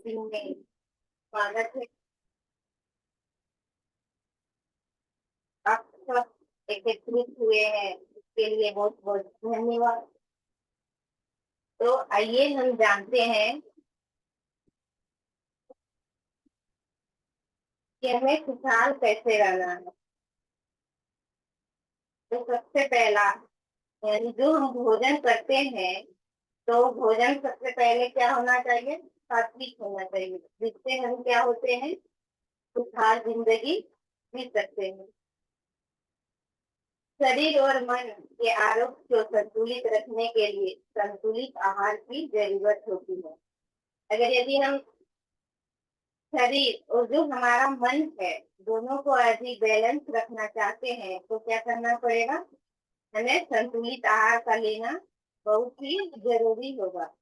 Meeting में स्वागत है। आप सब एकत्रित हुए हैं इसके लिए बहुत बहुत धन्यवाद। तो आइए हम जानते हैं कि हमें खुशहाल कैसे रहना है। तो सबसे पहला यानी जो हम भोजन करते हैं, तो भोजन सबसे पहले क्या होना चाहिए? सात्विक होना चाहिए, जिससे हम क्या होते हैं, खुशहाल जिंदगी जी सकते हैं। शरीर और मन के आरोग्य को संतुलित रखने के लिए संतुलित आहार की जरूरत होती है। अगर यदि हम शरीर और जो हमारा मन है दोनों को यदि बैलेंस रखना चाहते हैं तो क्या करना पड़ेगा? हमें संतुलित आहार का लेना बहुत ही जरूरी होगा।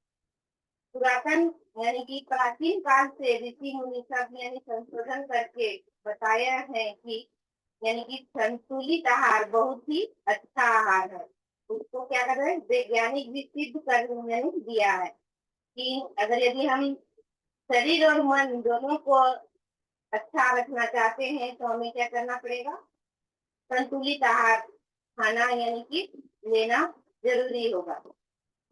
पुरातन यानी कि प्राचीन काल से ऋषि मुनि सब यानी संशोधन करके बताया है कि यानी कि संतुलित आहार बहुत ही अच्छा आहार है। उसको क्या कर रहे हैं, वैज्ञानिक भी सिद्ध कर यानी दिया है कि अगर यदि हम शरीर और मन दोनों को अच्छा रखना चाहते हैं तो हमें क्या करना पड़ेगा? संतुलित आहार खाना यानी कि लेना जरूरी होगा।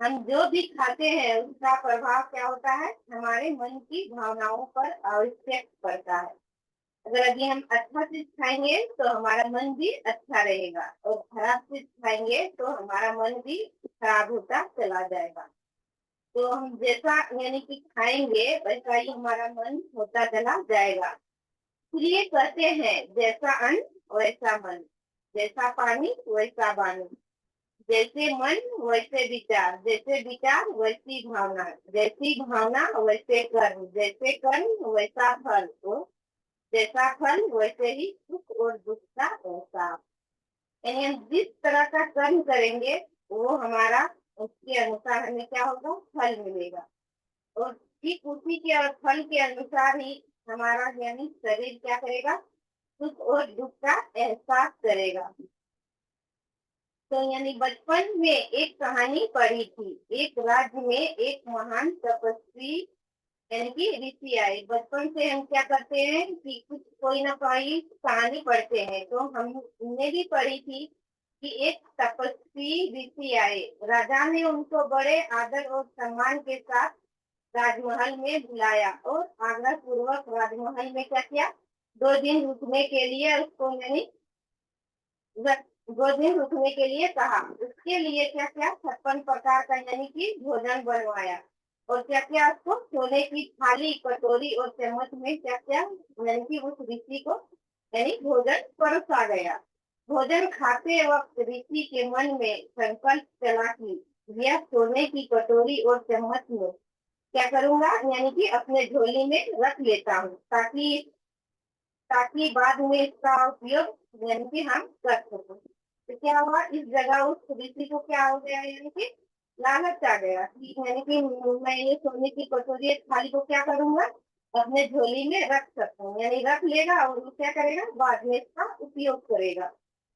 हम जो भी खाते हैं उसका प्रभाव क्या होता है? हमारे मन की भावनाओं पर आवश्यक पड़ता है। अगर यदि हम अच्छा चीज खाएंगे तो हमारा मन भी अच्छा रहेगा, और खराब चीज खाएंगे तो हमारा मन भी खराब होता चला जाएगा। तो हम जैसा यानी कि खाएंगे वैसा ही हमारा मन होता चला जाएगा। इसलिए कहते हैं जैसा अन्न वैसा मन, जैसा पानी वैसा वाणी, जैसे मन वैसे विचार, जैसे विचार वैसी भावना, जैसी भावना वैसे कर्म, जैसे कर्म वैसा फल, तो जैसा फल वैसे ही सुख और दुख का एहसास। यानी हम जिस तरह का कर्म करेंगे वो हमारा उसके अनुसार हमें क्या होगा? फल मिलेगा। और ठीक उसी के और फल के अनुसार ही हमारा यानी शरीर क्या करेगा? सुख और दुख का एहसास करेगा। तो यानी बचपन में एक कहानी पढ़ी थी। एक राज्य में एक महान तपस्वी यानी कि ऋषि आए। बचपन से हम क्या करते हैं कि कुछ कोई ना कोई कहानी पढ़ते हैं, तो हमने भी पढ़ी थी कि एक तपस्वी ऋषि आए। राजा ने उनको बड़े आदर और सम्मान के साथ राजमहल में बुलाया और आग्रह पूर्वक राजमहल में क्या किया? 2 दिन रुकने के लिए उसको यानी 2 दिन रुकने के लिए कहा। उसके लिए क्या क्या 56 प्रकार का यानी कि भोजन बनवाया, और क्या क्या उसको सोने की थाली कटोरी और चम्मच में क्या क्या यानी कि उस ऋषि को यानी भोजन परोसा गया। भोजन खाते वक्त ऋषि के मन में संकल्प चला कि यह सोने की कटोरी और चम्मच में क्या करूंगा, यानी कि अपने झोली में रख लेता हूँ, ताकि ताकि बाद में इसका उपयोग यानी कि हम कर सकें। तो क्या हुआ, इस जगह उस ऋषि को क्या हो गया, यानी कि लालच आ गया कि यानी कि मैं ये सोने की कटोरी थाली को क्या करूंगा, अपने झोली में रख सकता हूँ, यानी रख लेगा और वो क्या करेगा, बाद में इसका उपयोग करेगा।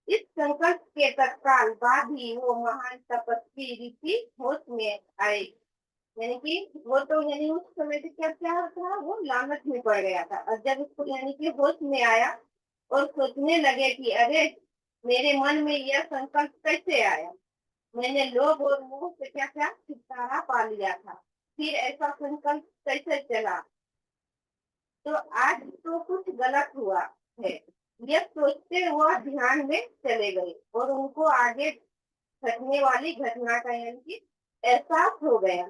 इस संकल्प के तत्काल बाद ही वो महान तपस्वी ऋषि होश में आए। यानी कि वो तो यानी उस समय पे क्या क्या था, वो लालच में पड़ गया था, और जब उसको यानी कि होश में आया और सोचने लगे कि अरे मेरे मन में यह संकल्प कैसे आया, मैंने लोभ और मोह से क्या क्या छुटकारा पा लिया था, फिर ऐसा संकल्प कैसे चला, तो आज तो कुछ गलत हुआ है। यह सोचते हुआ ध्यान में चले गए और उनको आगे घटने वाली घटना का यानी कि एहसास हो गया।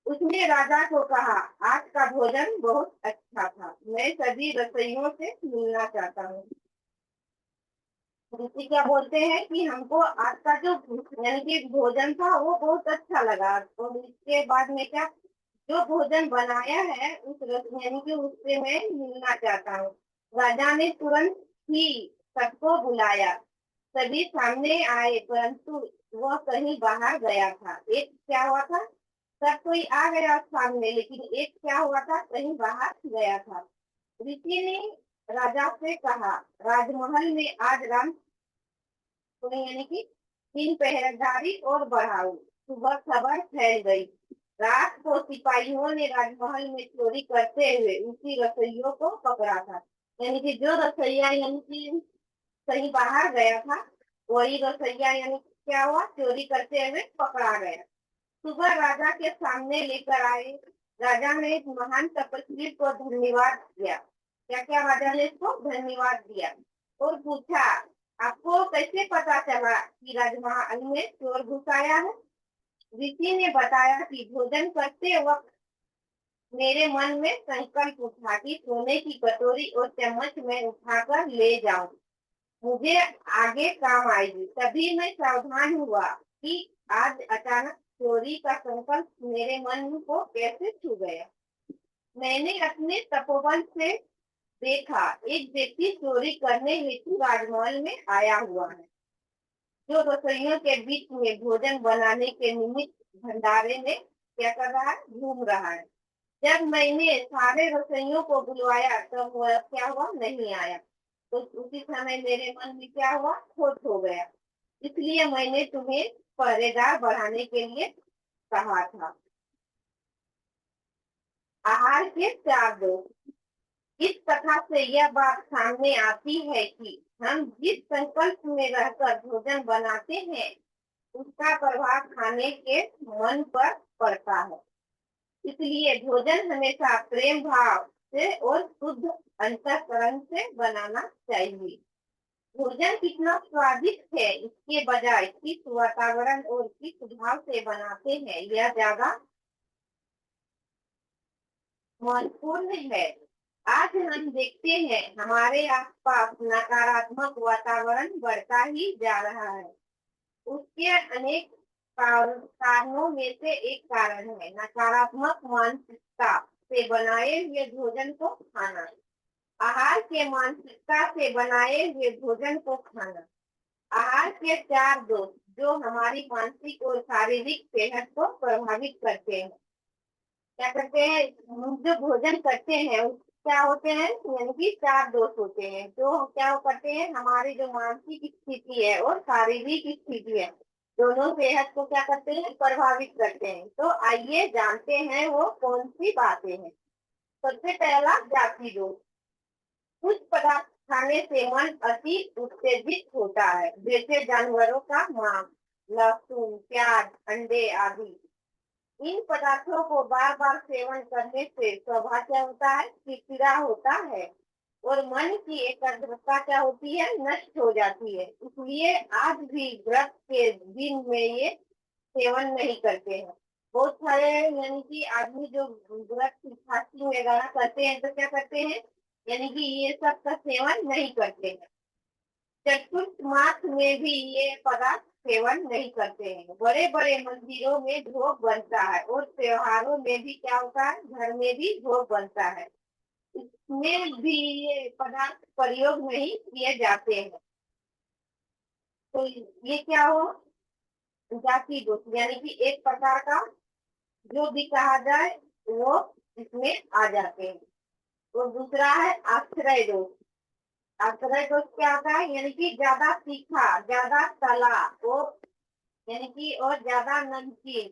उसने राजा को कहा, आज का भोजन बहुत अच्छा था, मैं सभी रसोइयों से मिलना चाहता हूँ। ऋषि क्या बोलते हैं कि हमको आज का जो यानी कि भोजन था वो बहुत अच्छा लगा, और इसके बाद में क्या, जो भोजन बनाया है उस यानी कि उससे मैं मिलना चाहता हूँ। राजा ने तुरंत ही सबको बुलाया। सभी सामने आए, परंतु वह कहीं बाहर गया था। एक क्या हुआ था, सब कोई आ गया सामने, लेकिन एक क्या हुआ था, कहीं बाहर गया था। ऋषि ने राजा से कहा, राजमहल में आज राम को यानी कि 3 पहरेदारी और बढ़ाओ। सुबह खबर फैल गई, रात को वो सिपाहियों ने राजमहल में चोरी करते हुए उसी रसोइयों को पकड़ा था। यानी कि जो रसोइया यानी कि कहीं बाहर गया था, वही रसोइया यानी क्या हुआ, चोरी करते हुए पकड़ा गया। सुबह राजा के सामने लेकर आए। राजा ने इस महान तपस्वी को धन्यवाद दिया। क्या क्या राजा ने इसको धन्यवाद दिया और पूछा, आपको कैसे पता चला कि राजमहल में चोर घुस आया है? ऋषि ने बताया कि भोजन करते वक्त मेरे मन में संकल्प उठा कि सोने की कटोरी और चम्मच में उठाकर ले जाऊं, मुझे आगे काम आएगी। तभी मैं सावधान हुआ कि आज अचानक चोरी का संकल्प मेरे मन को कैसे छू गया। मैंने अपने तपोबल से देखा, एक व्यक्ति चोरी करने हेतु राजमहल में आया हुआ है, जो रसोइयों के बीच में भोजन बनाने के निमित्त भंडारे में क्या कर रहा है, घूम रहा है। जब मैंने सारे रसोइयों को बुलवाया तब वह क्या हुआ, नहीं आया। तो उसी समय मेरे मन में क्या हुआ, खोट हो गया। इसलिए मैंने तुम्हें पहरेदार बढ़ाने के लिए कहा था। आहार के 4 दोष। इस कथा से यह बात सामने आती है कि हम जिस संकल्प में रहकर भोजन बनाते हैं, उसका प्रभाव खाने के मन पर पड़ता है। इसलिए भोजन हमेशा प्रेम भाव से और शुद्ध अंतःकरण से बनाना चाहिए। भोजन कितना स्वादिष्ट है, इसके बजाय किस वातावरण और किस भाव से बनाते हैं, यह ज्यादा महत्वपूर्ण है। आज हम देखते हैं हमारे आसपास नकारात्मक वातावरण बढ़ता ही जा रहा है। उसके अनेक कारणों में से एक कारण है नकारात्मक मानसिकता से बनाए हुए भोजन को खाना। आहार के मानसिकता से बनाए हुए भोजन को खाना। आहार के 4 दोष जो हमारी मानसिक और शारीरिक सेहत को प्रभावित करते हैं। क्या करते हैं, हम जो भोजन करते हैं क्या होते हैं, यानी कि 4 दोष होते हैं जो क्या करते हैं, हमारी जो मानसिक स्थिति है और शारीरिक स्थिति है, दोनों सेहत को क्या करते हैं, प्रभावित करते हैं। तो आइए जानते हैं वो कौन सी बातें हैं। सबसे पहला जाति दोष। कुछ पदार्थ खाने से मन अति उत्तेजित होता है, जैसे जानवरों का मांस, लहसुन, प्याज, अंडे आदि। इन पदार्थों को बार बार सेवन करने से स्वभाव क्या होता है, चिड़चिड़ा होता है और मन की एकाग्रता क्या होती है, नष्ट हो जाती है। इसलिए आज भी व्रत के दिन में ये सेवन नहीं करते हैं। बहुत सारे यानी कि आदमी जो व्रत फास्टिंग वगैरह करते हैं तो क्या करते हैं, यानी कि ये सब का सेवन नहीं करते हैं। चतुर्थ मास में भी ये पदार्थ सेवन नहीं करते हैं। बड़े बड़े मंदिरों में भोग बनता है और त्योहारों में भी क्या होता है, घर में भी भोग बनता है, इसमें भी ये पदार्थ प्रयोग नहीं किए जाते हैं। तो ये क्या हो, जाति दोष, यानी कि एक प्रकार का जो भी कहा जाए वो इसमें आ जाते हैं। तो दूसरा है आश्रय दोष। आश्रय दोष क्या होता है, यानी कि ज्यादा तीखा, ज्यादा तला और यानी कि और ज्यादा नमकीन,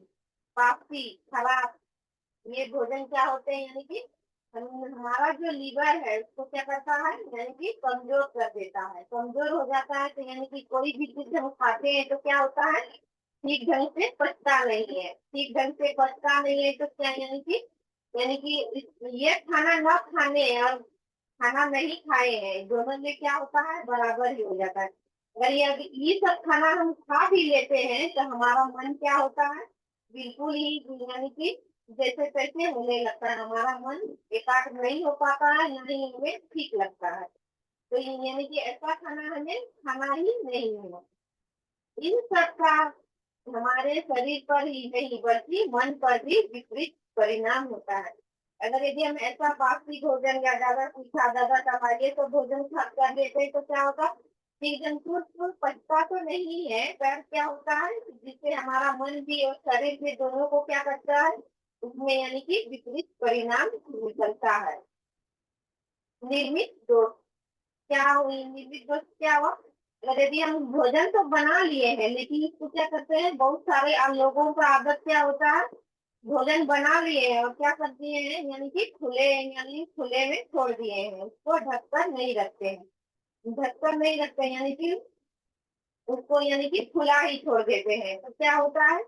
बासी, खराब ये भोजन क्या होते हैं, यानी कि हमारा जो लीवर है उसको क्या करता है, यानी कि कमजोर कर देता है। कमजोर हो जाता है तो यानी कि कोई भी चीज हम खाते हैं तो क्या होता है, ठीक ढंग से पचता नहीं है। ठीक ढंग से पचता नहीं है तो क्या, यानी कि ये खाना न खाने और खाना नहीं खाए हैं, दोनों में क्या होता है, बराबर ही हो जाता है। अगर ये सब खाना हम खा भी लेते हैं तो हमारा मन क्या होता है, बिल्कुल ही यानी कि जैसे तैसे होने लगता है। हमारा मन एकाग्र नहीं हो पाता है, ना ही हमें ठीक लगता है। तो यानी कि ऐसा खाना हमें खाना ही नहीं है। इन सब का हमारे शरीर पर ही नहीं बल्कि मन पर भी विपरीत परिणाम होता है। अगर यदि हम ऐसा बासी भोजन या ज्यादा तीखा ज्यादा चबाइए तो भोजन खा कर लेते तो क्या होगा, एकदम चूर पचता तो नहीं है, पर क्या होता है जिससे हमारा मन भी और शरीर भी दोनों को क्या करता है, उसमें यानी कि विपरीत परिणाम निकलता है। निर्मित दोष। क्या हुई निर्मित दोष, क्या हुआ, अगर यदि हम भोजन तो बना लिए हैं लेकिन इसको क्या करते हैं, बहुत सारे लोगों का आदत क्या होता है, भोजन बना लिए हैं और क्या कर दिए हैं, यानी कि खुले, यानी खुले में छोड़ दिए हैं, उसको ढककर नहीं रखते हैं। ढककर नहीं रखते हैं, यानी कि उसको यानी कि खुला ही छोड़ देते हैं, तो क्या होता है,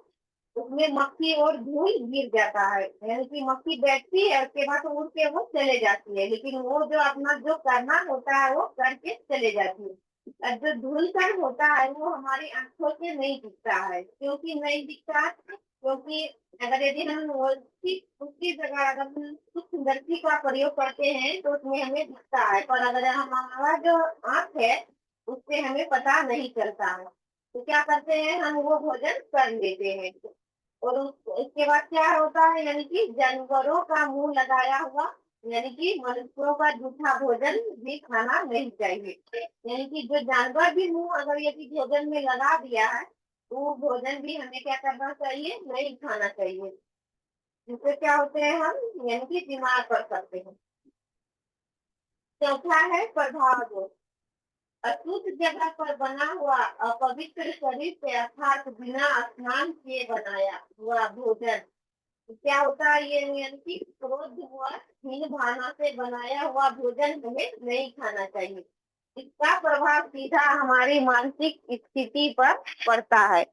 उसमें मक्खी और धूल गिर जाता है, यानी कि मक्खी बैठती है, उसके बाद उड़ के वो चले जाती है, लेकिन वो जो अपना जो करना होता है वो करके चले जाती है। और जो धूल कण होता है वो हमारी आंखों से नहीं दिखता है, क्योंकि नहीं दिखता है, क्योंकि अगर यदि हम उसकी उसकी जगह अगर हम सूक्ष्मदर्शी का प्रयोग करते हैं तो उसमें हमें दिखता है, पर अगर हमारा जो आंख है उससे हमें पता नहीं चलता है। तो क्या करते हैं, हम वो भोजन कर लेते हैं, और उसके बाद क्या होता है, यानी कि जानवरों का मुंह लगाया हुआ, यानी कि मनुष्यों का जूठा भोजन भी खाना नहीं चाहिए। यानी कि जो जानवर भी मुंह अगर यदि भोजन में लगा दिया है तो वो भोजन भी हमें क्या करना चाहिए, नहीं खाना चाहिए। जिससे क्या होते हैं, हम यानी कि बीमार पड़ सकते हैं। चौथा है प्रभाव। अशुद्ध जगह पर बना हुआ अपवित्र शरीर से अर्थात बिना स्नान किए बनाया हुआ भोजन, क्या होता है, ये यानी कि क्रोध व हीन भावना से बनाया हुआ भोजन हमें नहीं खाना चाहिए। इसका प्रभाव सीधा हमारी मानसिक स्थिति पर पड़ता है।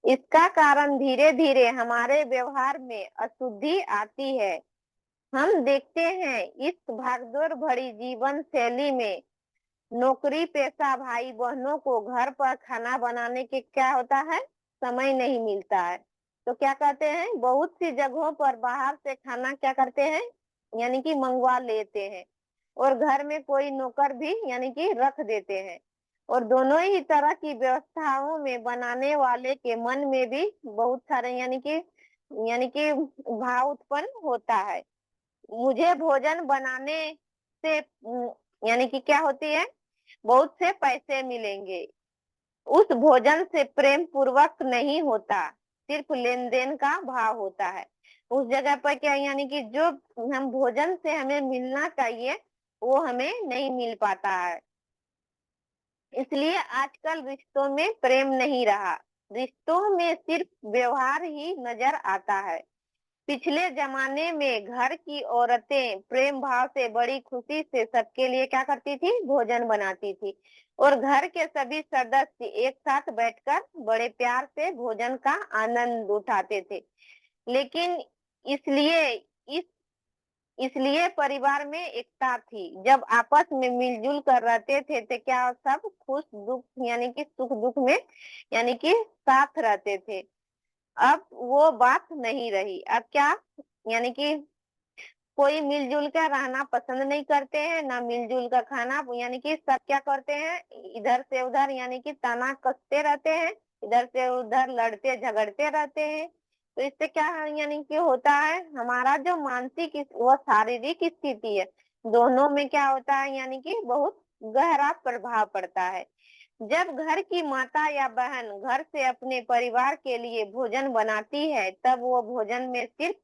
इसका कारण धीरे धीरे हमारे व्यवहार में अशुद्धि आती है। हम देखते हैं इस भागदौड़ भरी जीवन शैली में नौकरी पेशा भाई बहनों को घर पर खाना बनाने के क्या होता है, समय नहीं मिलता है। तो क्या कहते हैं, बहुत सी जगहों पर बाहर से खाना क्या करते हैं, यानी कि मंगवा लेते हैं, और घर में कोई नौकर भी यानी कि रख देते हैं, और दोनों ही तरह की व्यवस्थाओं में बनाने वाले के मन में भी बहुत सारे यानी कि भाव उत्पन्न होता है। मुझे भोजन बनाने से यानी कि क्या होती है, बहुत से पैसे मिलेंगे। उस भोजन से प्रेम पूर्वक नहीं होता, सिर्फ लेन देन का भाव होता है। उस जगह पर क्या, यानी कि जो हम भोजन से हमें मिलना चाहिए वो हमें नहीं मिल पाता है। इसलिए आजकल रिश्तों में प्रेम नहीं रहा, रिश्तों में सिर्फ व्यवहार ही नजर आता है। पिछले जमाने में घर की औरतें प्रेम भाव से बड़ी खुशी से सबके लिए क्या करती थी, भोजन बनाती थी, और घर के सभी सदस्य एक साथ बैठकर बड़े प्यार से भोजन का आनंद उठाते थे। लेकिन इसलिए इस इसलिए परिवार में एकता थी, जब आपस में मिलजुल कर रहते थे तो क्या सब खुश दुख यानी कि सुख दुख में यानी कि साथ रहते थे। अब वो बात नहीं रही। अब क्या, यानी कि कोई मिलजुल कर रहना पसंद नहीं करते हैं, ना मिलजुल कर खाना, यानी कि सब क्या करते हैं, इधर से उधर यानी कि तना कसते रहते हैं, इधर से उधर लड़ते झगड़ते रहते हैं। तो इससे क्या है, यानी कि होता है हमारा जो मानसिक व शारीरिक स्थिति है, दोनों में क्या होता है, यानी कि बहुत गहरा प्रभाव पड़ता है। जब घर की माता या बहन घर से अपने परिवार के लिए भोजन बनाती है, तब वो भोजन में सिर्फ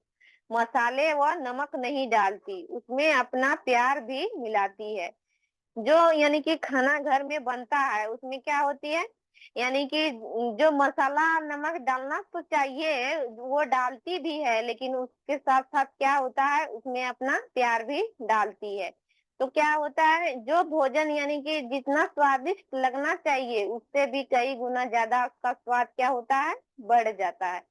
मसाले व नमक नहीं डालती, उसमें अपना प्यार भी मिलाती है। जो यानी कि खाना घर में बनता है उसमें क्या होती है, यानी कि जो मसाला नमक डालना तो चाहिए वो डालती भी है, लेकिन उसके साथ साथ क्या होता है, उसमें अपना प्यार भी डालती है। तो क्या होता है, जो भोजन यानी कि जितना स्वादिष्ट लगना चाहिए उससे भी कई गुना ज्यादा उसका स्वाद क्या होता है, बढ़ जाता है।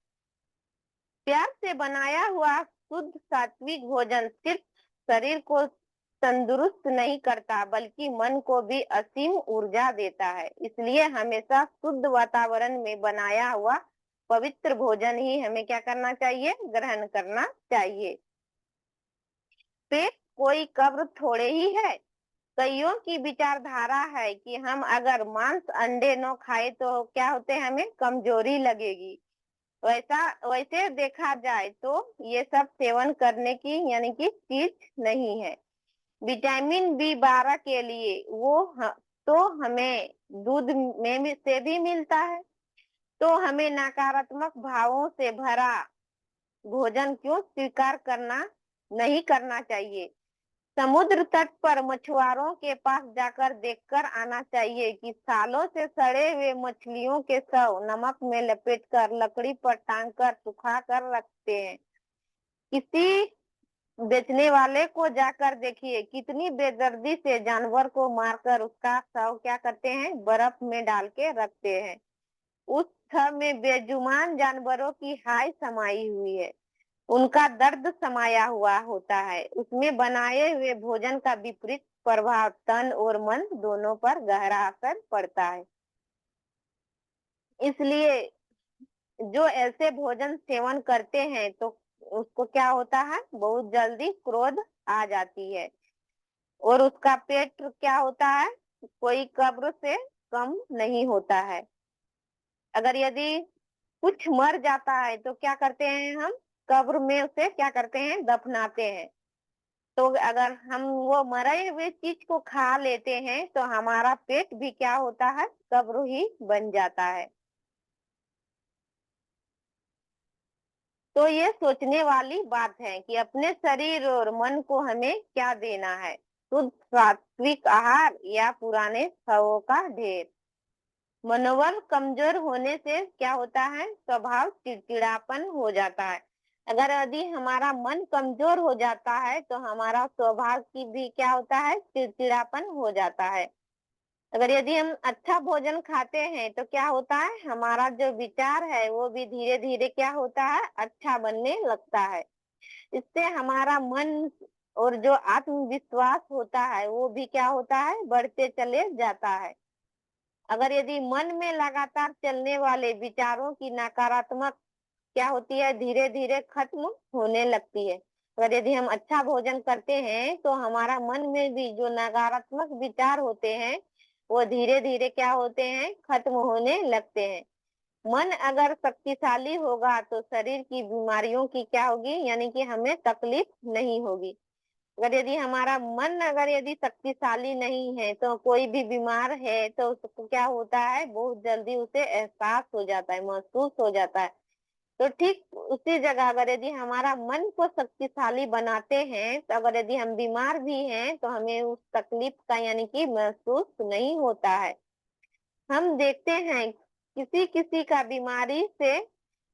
प्यार से बनाया हुआ शुद्ध सात्विक भोजन सिर्फ शरीर को तंदुरुस्त नहीं करता बल्कि मन को भी असीम ऊर्जा देता है। इसलिए हमेशा शुद्ध वातावरण में बनाया हुआ पवित्र भोजन ही हमें क्या करना चाहिए, ग्रहण करना चाहिए। पेट कोई कब्र थोड़े ही है। कईयों की विचारधारा है कि हम अगर मांस अंडे न खाए तो क्या होते हैं, हमें कमजोरी लगेगी। वैसा वैसे देखा जाए तो ये सब सेवन करने की यानी कि चीज नहीं है। विटामिन बी 12 के लिए तो हमें दूध से भी मिलता है। तो हमें नकारात्मक भावों से भरा भोजन क्यों स्वीकार करना नहीं करना चाहिए। समुद्र तट पर मछुआरों के पास जाकर देखकर आना चाहिए कि सालों से सड़े हुए मछलियों के शव नमक में लपेटकर लकड़ी पर टांग कर सुखा कर रखते हैं। किसी बेचने वाले को जाकर देखिए, कितनी बेदर्दी से जानवर को मारकर उसका शव क्या करते हैं, बर्फ में डाल के रखते हैं। उस शव में बेजुबान जानवरों की हाय समाई हुई है, उनका दर्द समाया हुआ होता है। उसमें बनाए हुए भोजन का विपरीत प्रभाव तन और मन दोनों पर गहरा असर पड़ता है। इसलिए जो ऐसे भोजन सेवन करते हैं तो उसको क्या होता है, बहुत जल्दी क्रोध आ जाती है और उसका पेट क्या होता है, कोई कब्र से कम नहीं होता है। अगर यदि कुछ मर जाता है तो क्या करते हैं हम, कब्र में उसे क्या करते हैं, दफनाते हैं। तो अगर हम वो मरे हुए चीज को खा लेते हैं तो हमारा पेट भी क्या होता है, कब्र ही बन जाता है। तो ये सोचने वाली बात है कि अपने शरीर और मन को हमें क्या देना है, शुद्ध सात्विक आहार या पुराने शवों का ढेर। मनोबल कमजोर होने से क्या होता है, स्वभाव चिड़चिड़ापन हो जाता है। अगर यदि हमारा मन कमजोर हो जाता है तो हमारा स्वभाव की भी क्या होता है, चिड़चिड़ापन हो जाता है। अगर यदि हम अच्छा भोजन खाते हैं तो क्या होता है, हमारा जो विचार है वो भी धीरे धीरे क्या होता है, अच्छा बनने लगता है। इससे हमारा मन और जो आत्मविश्वास होता है वो भी क्या होता है, बढ़ते चले जाता है। अगर यदि मन में लगातार चलने वाले विचारों की नकारात्मक क्या होती है, धीरे धीरे खत्म होने लगती है। अगर यदि हम अच्छा भोजन करते हैं तो हमारा मन में भी जो नकारात्मक विचार होते हैं वो धीरे धीरे क्या होते हैं, खत्म होने लगते हैं। मन अगर शक्तिशाली होगा तो शरीर की बीमारियों की क्या होगी, यानी कि हमें तकलीफ नहीं होगी। अगर यदि हमारा मन अगर यदि शक्तिशाली नहीं है तो कोई भी बीमार है तो उसको क्या होता है, बहुत जल्दी उसे एहसास हो जाता है, महसूस हो जाता है। तो ठीक उसी जगह अगर यदि हमारा मन को शक्तिशाली बनाते हैं तो अगर यदि हम बीमार भी हैं तो हमें उस तकलीफ का यानी कि महसूस नहीं होता है। हम देखते हैं किसी किसी का बीमारी से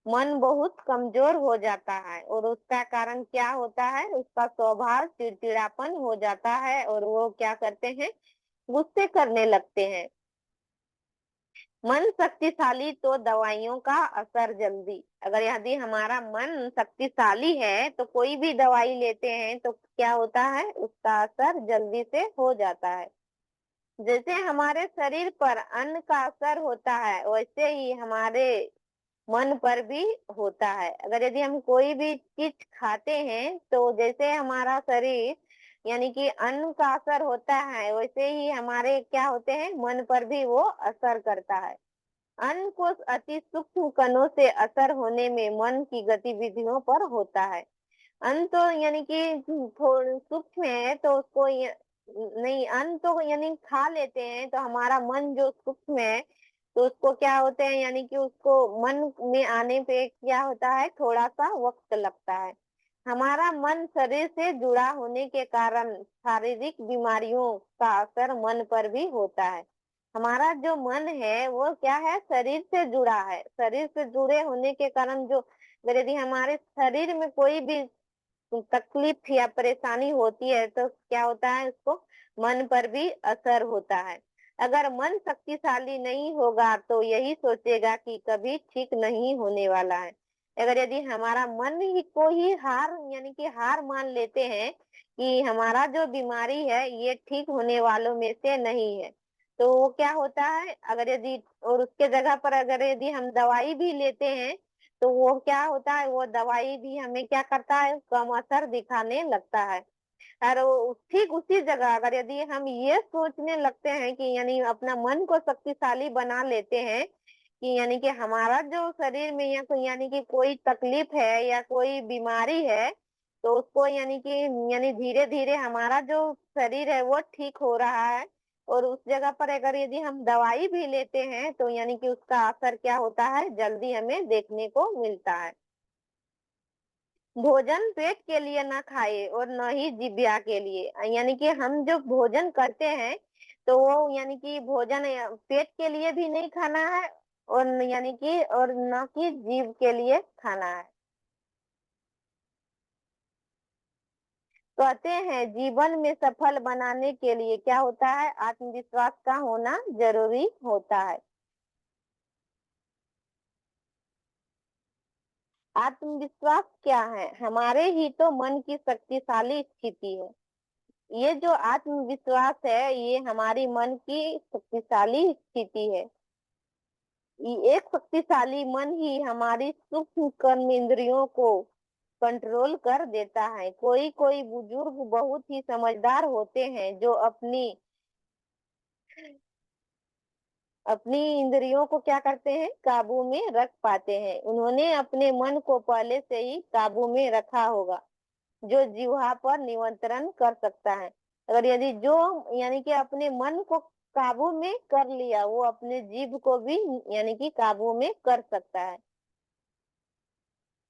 मन बहुत कमजोर हो जाता है और उसका कारण क्या होता है, उसका स्वभाव चिड़चिड़ापन हो जाता है और वो क्या करते हैं, गुस्से करने लगते हैं। मन शक्तिशाली तो दवाइयों का असर जल्दी, अगर यदि हमारा मन शक्तिशाली है तो कोई भी दवाई लेते हैं तो क्या होता है, उसका असर जल्दी से हो जाता है। जैसे हमारे शरीर पर अन्न का असर होता है वैसे ही हमारे मन पर भी होता है। अगर यदि हम कोई भी चीज खाते हैं तो जैसे हमारा शरीर यानी कि अन्न का असर होता है वैसे ही हमारे क्या होते हैं, मन पर भी वो असर करता है। अन्न को अति सूक्ष्म कणों से असर होने में मन की गतिविधियों पर होता है। अन्न तो यानी कि थोड़ा सूक्ष्म है तो उसको नहीं, अन्न तो यानी खा लेते हैं तो हमारा मन जो सूक्ष्म है तो उसको क्या होते हैं, यानी कि उसको मन में आने पे क्या होता है, थोड़ा सा वक्त लगता है। हमारा मन शरीर से जुड़ा होने के कारण शारीरिक बीमारियों का असर मन पर भी होता है। हमारा जो मन है वो क्या है, शरीर से जुड़ा है। शरीर से जुड़े होने के कारण जो अगर यदि हमारे शरीर में कोई भी तकलीफ या परेशानी होती है तो क्या होता है, उसको मन पर भी असर होता है। अगर मन शक्तिशाली नहीं होगा तो यही सोचेगा कि कभी ठीक नहीं होने वाला है। अगर यदि हमारा मन ही को ही हार यानी कि हार मान लेते हैं कि हमारा जो बीमारी है ये ठीक होने वालों में से नहीं है तो वो क्या होता है, अगर यदि और उसके जगह पर अगर यदि हम दवाई भी लेते हैं तो वो क्या होता है, वो दवाई भी हमें क्या करता है, कम असर दिखाने लगता है। और ठीक उसी जगह अगर यदि हम ये सोचने लगते हैं कि यानी अपना मन को शक्तिशाली बना लेते हैं कि यानी कि हमारा जो शरीर में या कोई यानी कि कोई तकलीफ है या कोई बीमारी है तो उसको यानी कि यानी धीरे धीरे हमारा जो शरीर है वो ठीक हो रहा है और उस जगह पर अगर यदि हम दवाई भी लेते हैं तो यानी कि उसका असर क्या होता है, जल्दी हमें देखने को मिलता है। भोजन पेट के लिए ना खाए और न ही जिह्वा के लिए, यानी कि हम जो भोजन करते हैं तो वो यानी कि भोजन पेट के लिए भी नहीं खाना है और यानी कि और न कि जीभ के लिए खाना है। कहते हैं जीवन में सफल बनाने के लिए क्या होता है, आत्मविश्वास का होना जरूरी होता है। आत्मविश्वास क्या है, हमारे ही तो मन की शक्तिशाली स्थिति है। ये जो आत्मविश्वास है ये हमारी मन की शक्तिशाली स्थिति है। ये एक शक्तिशाली मन ही हमारी सूक्ष्म कर्म इंद्रियों को कंट्रोल कर देता है। कोई कोई बुजुर्ग बहुत ही समझदार होते हैं जो अपनी अपनी इंद्रियों को क्या करते हैं, काबू में रख पाते हैं। उन्होंने अपने मन को पहले से ही काबू में रखा होगा, जो जिह्वा पर नियंत्रण कर सकता है। अगर यदि जो यानी कि अपने मन को काबू में कर लिया, वो अपने जीभ को भी यानी कि काबू में कर सकता है।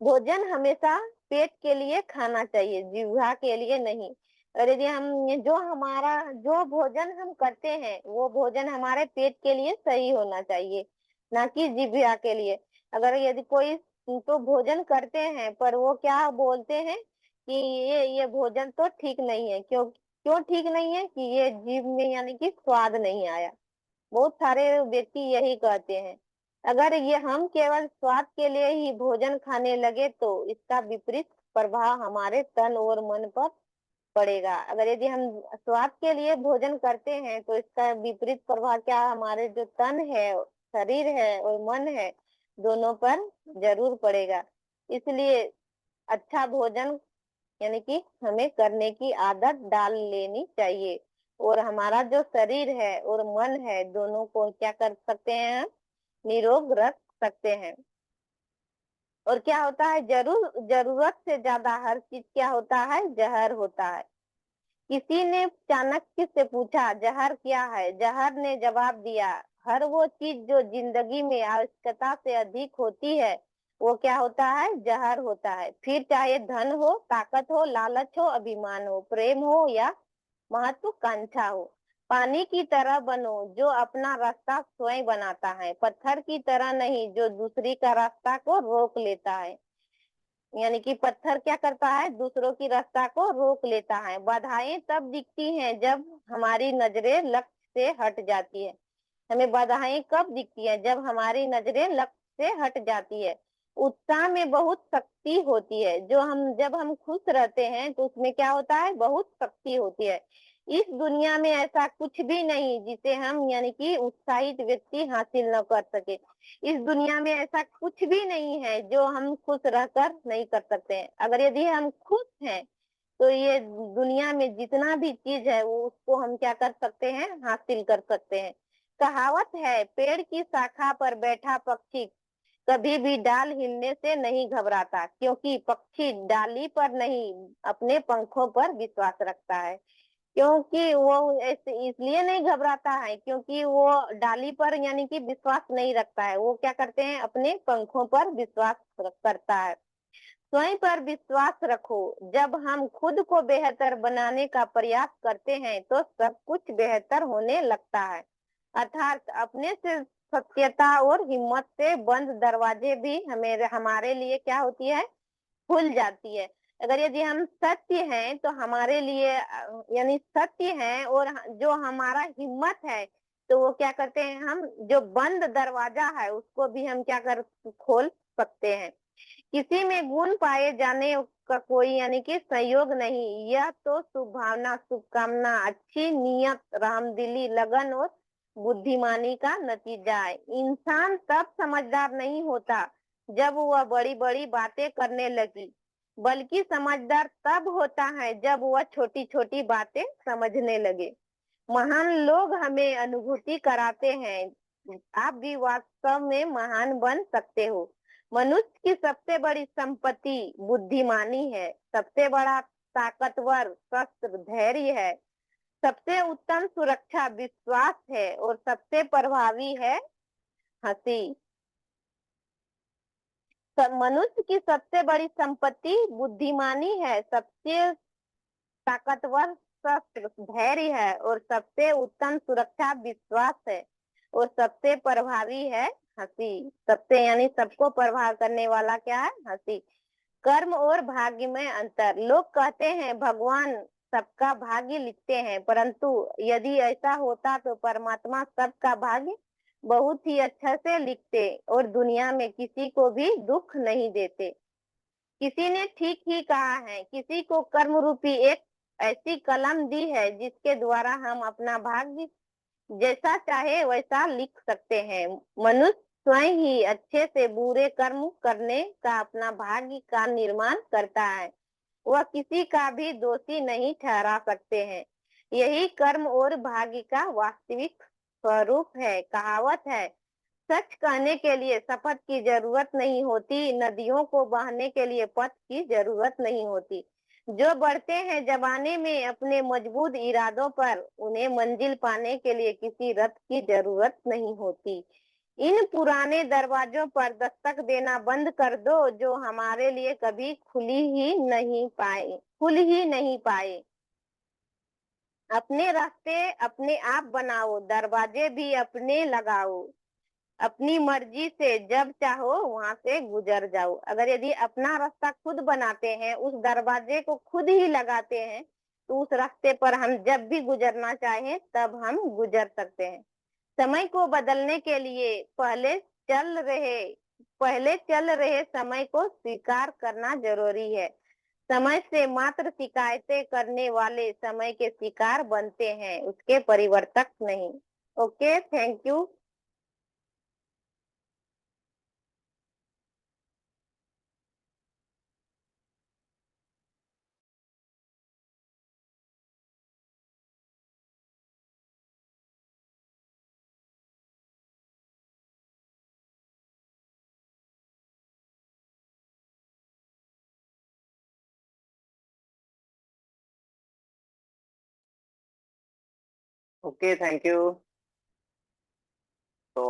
भोजन हमेशा पेट के लिए खाना चाहिए, जिह्वा के लिए नहीं। और यदि हम जो हमारा जो भोजन हम करते हैं वो भोजन हमारे पेट के लिए सही होना चाहिए, ना कि जिह्वा के लिए। अगर यदि कोई तो भोजन करते हैं पर वो क्या बोलते हैं कि ये भोजन तो ठीक नहीं है, क्यों क्यों ठीक नहीं है, कि ये जीभ में यानी कि स्वाद नहीं आया। बहुत सारे व्यक्ति यही कहते हैं। अगर ये हम केवल स्वाद के लिए ही भोजन खाने लगे तो इसका विपरीत प्रभाव हमारे तन और मन पर पड़ेगा। अगर यदि हम स्वाद के लिए भोजन करते हैं तो इसका विपरीत प्रभाव क्या, हमारे जो तन है, शरीर है और मन है, दोनों पर जरूर पड़ेगा। इसलिए अच्छा भोजन यानी कि हमें करने की आदत डाल लेनी चाहिए, और हमारा जो शरीर है और मन है दोनों को क्या कर सकते हैं, हम निरोग रख सकते हैं। और क्या होता है, जरूरत से ज्यादा हर चीज क्या होता है, जहर होता है। किसी ने चाणक्य से पूछा जहर क्या है, जहर ने जवाब दिया, हर वो चीज जो जिंदगी में आवश्यकता से अधिक होती है वो क्या होता है, जहर होता है। फिर चाहे धन हो, ताकत हो, लालच हो, अभिमान हो, प्रेम हो या महत्वाकांक्षा हो। पानी की तरह बनो जो अपना रास्ता स्वयं बनाता है, पत्थर की तरह नहीं जो दूसरी का रास्ता को रोक लेता है। यानी कि पत्थर क्या करता है, दूसरों की रास्ता को रोक लेता है। बाधाएं तब दिखती हैं जब हमारी नजरें लक्ष्य से हट जाती है। हमें बाधाएं कब दिखती है, जब हमारी नजरें लक्ष्य से हट जाती है। उत्साह में बहुत शक्ति होती है, जब हम खुश रहते हैं तो उसमें क्या होता है, बहुत शक्ति होती है। इस दुनिया में ऐसा कुछ भी नहीं जिसे हम यानी कि उत्साहित व्यक्ति हासिल न कर सके। इस दुनिया में ऐसा कुछ भी नहीं है जो हम खुश रहकर नहीं कर सकते हैं। अगर यदि हम खुश हैं तो ये दुनिया में जितना भी चीज है वो उसको हम क्या कर सकते हैं, हासिल कर सकते हैं। कहावत है, पेड़ की शाखा पर बैठा पक्षी कभी भी डाल हिलने से नहीं घबराता, क्योंकि पक्षी डाली पर नहीं अपने पंखों पर विश्वास रखता है। क्योंकि वो ऐसे इसलिए नहीं घबराता है क्योंकि वो डाली पर यानी कि विश्वास नहीं रखता है, वो क्या करते हैं, अपने पंखों पर विश्वास करता है। स्वयं पर विश्वास रखो, जब हम खुद को बेहतर बनाने का प्रयास करते हैं तो सब कुछ बेहतर होने लगता है। अर्थात अपने से सत्यता और हिम्मत से बंद दरवाजे भी हमारे लिए क्या होती है, खुल जाती है। अगर यदि हम सत्य हैं तो हमारे लिए यानी सत्य है, और जो हमारा हिम्मत है तो वो क्या करते हैं, हम जो बंद दरवाजा है उसको भी हम क्या कर खोल सकते हैं। किसी में गुण पाए जाने का कोई यानी कि संयोग नहीं, यह तो शुभ भावना, शुभकामना, अच्छी नियत, रहमदिली, लगन और बुद्धिमानी का नतीजा है। इंसान तब समझदार नहीं होता जब वह बड़ी बड़ी बातें करने लगी, बल्कि समझदार तब होता है जब वह छोटी छोटी बातें समझने लगे। महान लोग हमें अनुभूति कराते हैं, आप भी वास्तव में महान बन सकते हो। मनुष्य की सबसे बड़ी संपत्ति बुद्धिमानी है, सबसे बड़ा ताकतवर शस्त्र धैर्य है, सबसे उत्तम सुरक्षा विश्वास है, और सबसे प्रभावी है हंसी। मनुष्य की सबसे बड़ी संपत्ति बुद्धिमानी है, सबसे ताकतवर शस्त्र धैर्य है, और सबसे उत्तम सुरक्षा विश्वास है, और सबसे प्रभावी है हंसी। सबसे यानी सबको प्रभाव करने वाला क्या है, हंसी। कर्म और भाग्य में अंतर। लोग कहते हैं भगवान सबका भाग्य लिखते हैं, परंतु यदि ऐसा होता तो परमात्मा सबका भाग्य बहुत ही अच्छा से लिखते और दुनिया में किसी को भी दुख नहीं देते। किसी ने ठीक ही कहा है, किसी को कर्म रूपी एक ऐसी कलम दी है जिसके द्वारा हम अपना भाग्य जैसा चाहे वैसा लिख सकते हैं। मनुष्य स्वयं ही अच्छे से बुरे कर्म करने का अपना भाग्य का निर्माण करता है, वह किसी का भी दोषी नहीं ठहरा सकते हैं। यही कर्म और भाग्य का वास्तविक स्वरूप है। कहावत है, सच कहने के लिए शपथ की जरूरत नहीं होती, नदियों को बहने के लिए पथ की जरूरत नहीं होती। जो बढ़ते हैं जमाने में अपने मजबूत इरादों पर, उन्हें मंजिल पाने के लिए किसी रथ की जरूरत नहीं होती। इन पुराने दरवाजों पर दस्तक देना बंद कर दो जो हमारे लिए कभी खुल ही नहीं पाए। अपने रास्ते अपने आप बनाओ, दरवाजे भी अपने लगाओ। अपनी मर्जी से जब चाहो वहां से गुजर जाओ। अगर यदि अपना रास्ता खुद बनाते हैं, उस दरवाजे को खुद ही लगाते हैं, तो उस रास्ते पर हम जब भी गुजरना चाहें तब हम गुजर सकते हैं। समय को बदलने के लिए पहले चल रहे समय को स्वीकार करना जरूरी है। समय से मात्र शिकायतें करने वाले समय के शिकार बनते हैं, उसके परिवर्तक नहीं। Okay, thank you. Okay, thank you. तो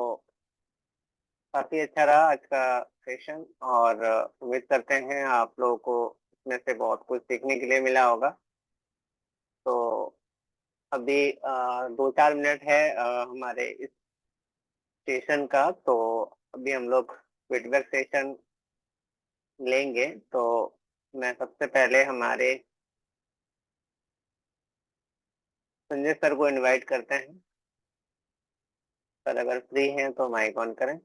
काफी अच्छा रहा आज का सेशन, और उम्मीद करते हैं आप लोगों को इसमें से बहुत कुछ सीखने के लिए मिला होगा। तो अभी 2-4 मिनट है हमारे इस सेशन का, तो अभी हम लोग फीडबैक सेशन लेंगे। तो मैं सबसे पहले हमारे संजय सर को इनवाइट करते हैं। सर अगर फ्री हैं तो माइक ऑन करें।